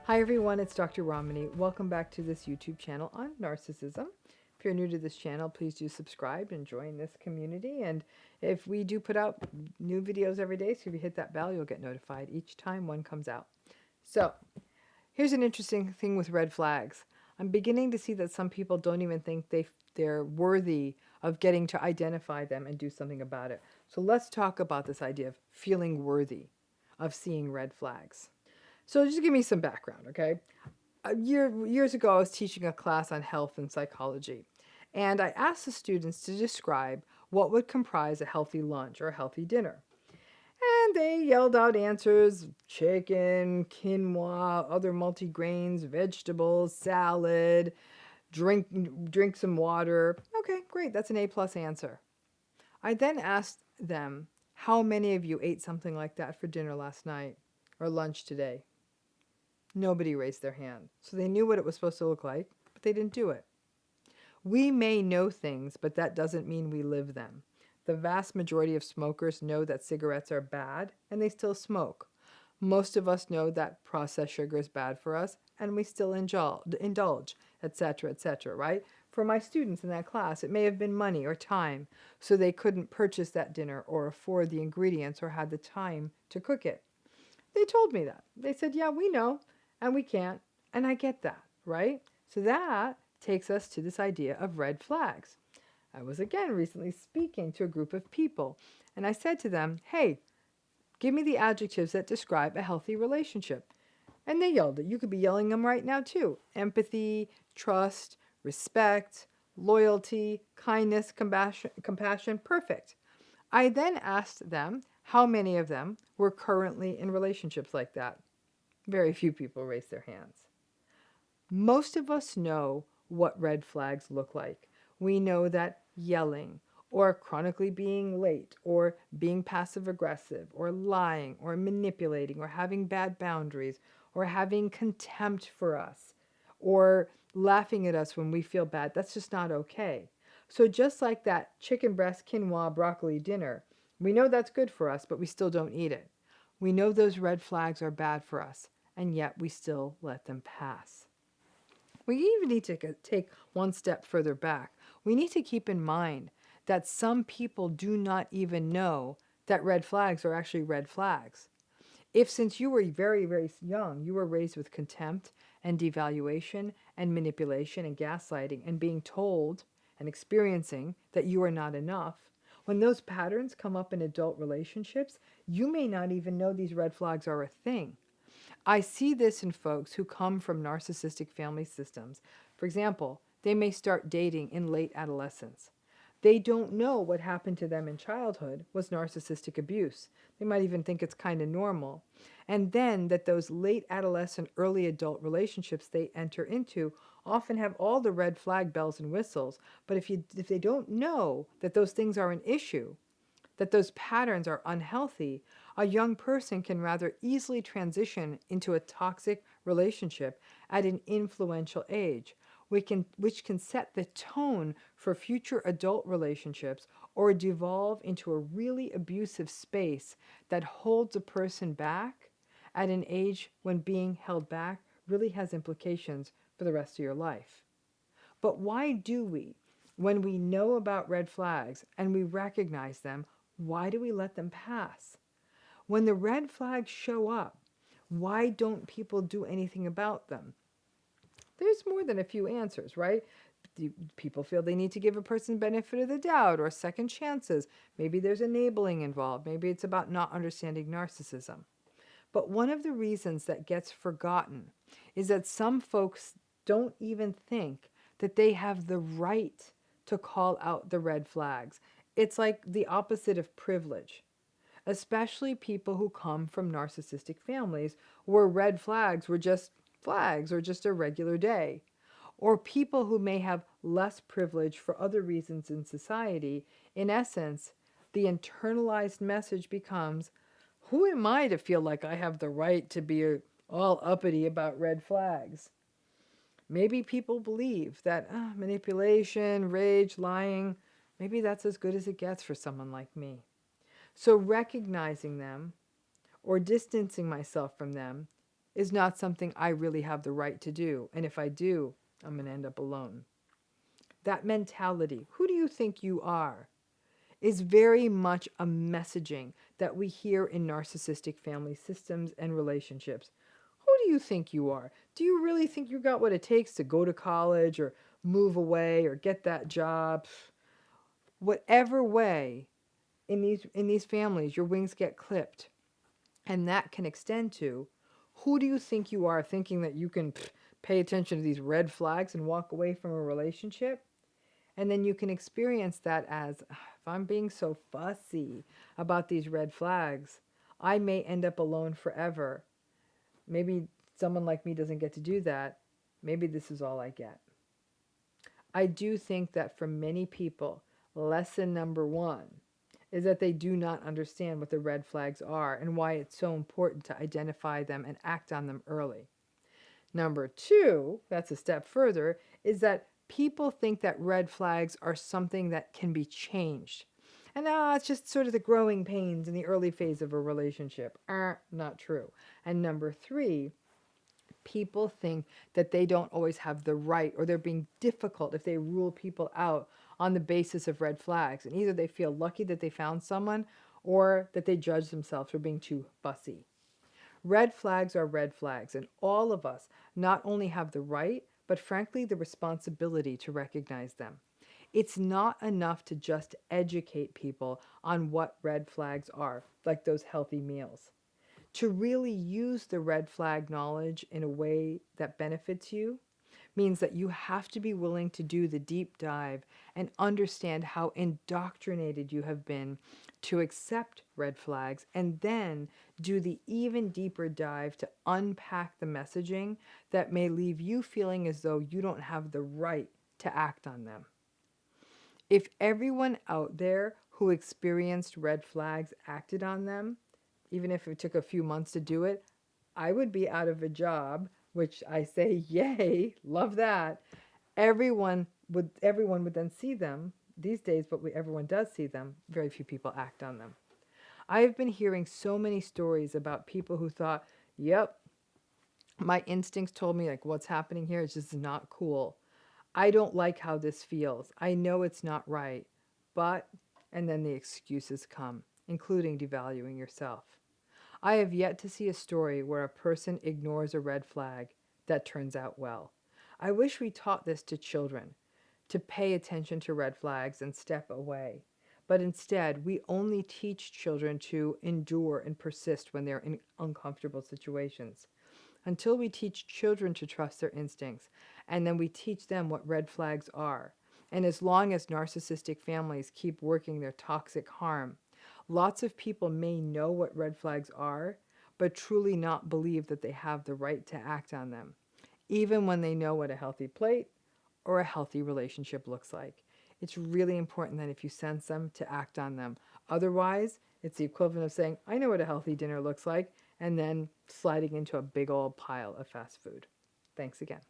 Hi everyone, it's Dr. Ramani. Welcome back to this YouTube channel on narcissism. If you're new to this channel, please do subscribe and join this community. And if we do put out new videos every day, so if you hit that bell, you'll get notified each time one comes out. So here's an interesting thing with red flags. I'm beginning to see that some people don't even think they're worthy of getting to identify them and do something about it. So let's talk about this idea of feeling worthy of seeing red flags. So just give me some background, okay? Years ago, I was teaching a class on health and psychology, and I asked the students to describe what would comprise a healthy lunch or a healthy dinner. And they yelled out answers: chicken, quinoa, other multigrains, vegetables, salad, drink some water. Okay, great, that's an A+ answer. I then asked them, how many of you ate something like that for dinner last night or lunch today? Nobody raised their hand. So they knew what it was supposed to look like, but they didn't do it. We may know things, but that doesn't mean we live them. The vast majority of smokers know that cigarettes are bad, and they still smoke. Most of us know that processed sugar is bad for us, and we still indulge, etc., right? For my students in that class, it may have been money or time, so they couldn't purchase that dinner or afford the ingredients or had the time to cook it. They told me that. They said, yeah, we know, and we can't, and I get that, right? So that takes us to this idea of red flags. I was again recently speaking to a group of people, and I said to them, hey, give me the adjectives that describe a healthy relationship. And they yelled it. You could be yelling them right now too. Empathy, trust, respect, loyalty, kindness, compassion, perfect. I then asked them how many of them were currently in relationships like that. Very few people raised their hands. Most of us know what red flags look like. We know that yelling, or chronically being late, or being passive aggressive, or lying, or manipulating, or having bad boundaries, or having contempt for us, or laughing at us when we feel bad, that's just not okay. So just like that chicken breast, quinoa, broccoli dinner, we know that's good for us, but we still don't eat it. We know those red flags are bad for us, and yet we still let them pass. We even need to take one step further back. We need to keep in mind that some people do not even know that red flags are actually red flags. If since you were very, very young, you were raised with contempt and devaluation and manipulation and gaslighting and being told and experiencing that you are not enough, when those patterns come up in adult relationships, you may not even know these red flags are a thing. I see this in folks who come from narcissistic family systems. For example, they may start dating in late adolescence. They don't know what happened to them in childhood was narcissistic abuse. They might even think it's kind of normal. And then that those late adolescent, early adult relationships they enter into often have all the red flag bells and whistles. But if they don't know that those things are an issue, that those patterns are unhealthy, a young person can rather easily transition into a toxic relationship at an influential age, which can set the tone for future adult relationships or devolve into a really abusive space that holds a person back at an age when being held back really has implications for the rest of your life. But why do we, when we know about red flags and we recognize them, why do we let them pass? When the red flags show up, why don't people do anything about them? There's more than a few answers, right? People feel they need to give a person benefit of the doubt or second chances. Maybe there's enabling involved. Maybe it's about not understanding narcissism. But one of the reasons that gets forgotten is that some folks don't even think that they have the right to call out the red flags. It's like the opposite of privilege, especially people who come from narcissistic families where red flags were just flags or just a regular day, or people who may have less privilege for other reasons in society. In essence, the internalized message becomes, who am I to feel like I have the right to be all uppity about red flags? Maybe people believe that manipulation, rage, lying, maybe that's as good as it gets for someone like me. So recognizing them or distancing myself from them is not something I really have the right to do. And if I do, I'm going to end up alone. That mentality, who do you think you are, is very much a messaging that we hear in narcissistic family systems and relationships. Who do you think you are? Do you really think you got what it takes to go to college or move away or get that job? Whatever way, in these families, your wings get clipped. And that can extend to, who do you think you are, thinking that you can pay attention to these red flags and walk away from a relationship? And then you can experience that as, if I'm being so fussy about these red flags, I may end up alone forever. Maybe someone like me doesn't get to do that. Maybe this is all I get. I do think that for many people, lesson number one is that they do not understand what the red flags are and why it's so important to identify them and act on them early. Number two, that's a step further, is that people think that red flags are something that can be changed. And it's just sort of the growing pains in the early phase of a relationship. Not true. And number three, people think that they don't always have the right, or they're being difficult if they rule people out on the basis of red flags. And either they feel lucky that they found someone, or that they judge themselves for being too fussy. Red flags are red flags, and all of us not only have the right, but frankly the responsibility to recognize them. It's not enough to just educate people on what red flags are, like those healthy meals. To really use the red flag knowledge in a way that benefits you means that you have to be willing to do the deep dive and understand how indoctrinated you have been to accept red flags, and then do the even deeper dive to unpack the messaging that may leave you feeling as though you don't have the right to act on them. If everyone out there who experienced red flags acted on them, even if it took a few months to do it, I would be out of a job, which I say, yay, love that. Everyone would then see them these days, but everyone does see them. Very few people act on them. I have been hearing so many stories about people who thought, yep, my instincts told me like what's happening here is just not cool. I don't like how this feels. I know it's not right, but, and then the excuses come, including devaluing yourself. I have yet to see a story where a person ignores a red flag that turns out well. I wish we taught this to children, to pay attention to red flags and step away. But instead, we only teach children to endure and persist when they're in uncomfortable situations. Until we teach children to trust their instincts, and then we teach them what red flags are. And as long as narcissistic families keep working their toxic harm, lots of people may know what red flags are, but truly not believe that they have the right to act on them, even when they know what a healthy plate or a healthy relationship looks like. It's really important that if you sense them, to act on them. Otherwise, it's the equivalent of saying, I know what a healthy dinner looks like, and then sliding into a big old pile of fast food. Thanks again.